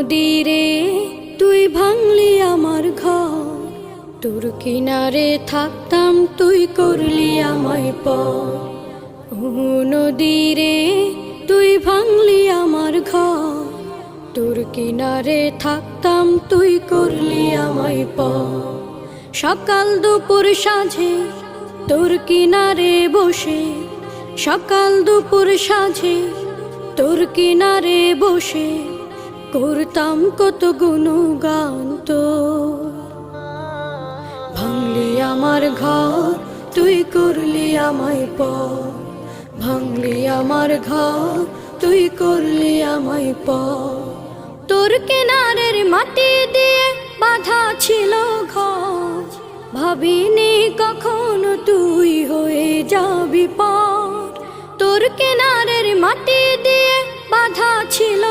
নদীরে তুই ভাঙলি আমার ঘর, তোর কিনারে থাকতাম তুই করলি আমায় পর। ও নদীরে তুই ভাঙলি আমার ঘর, তোর কিনারে থাকতাম তুই করলি আমায় পর। সকাল দুপুর সাঁঝে তোর কিনারে বসে, সকাল দুপুর সাঁঝে তোর কিনারে বসে করতাম কত গুণগান তোর। ভাঙলি আমার ঘর তুই করলি আমায় পর, ভাঙলি আমার ঘর তুই করলি আমায় পর। তোর কিনারের মাটি দিয়ে বাঁধা ছিল ঘর, ভাবিনি কখনো তুই হয়ে যাবি পার। তোর কিনারের মাটি দিয়ে বাঁধা ছিল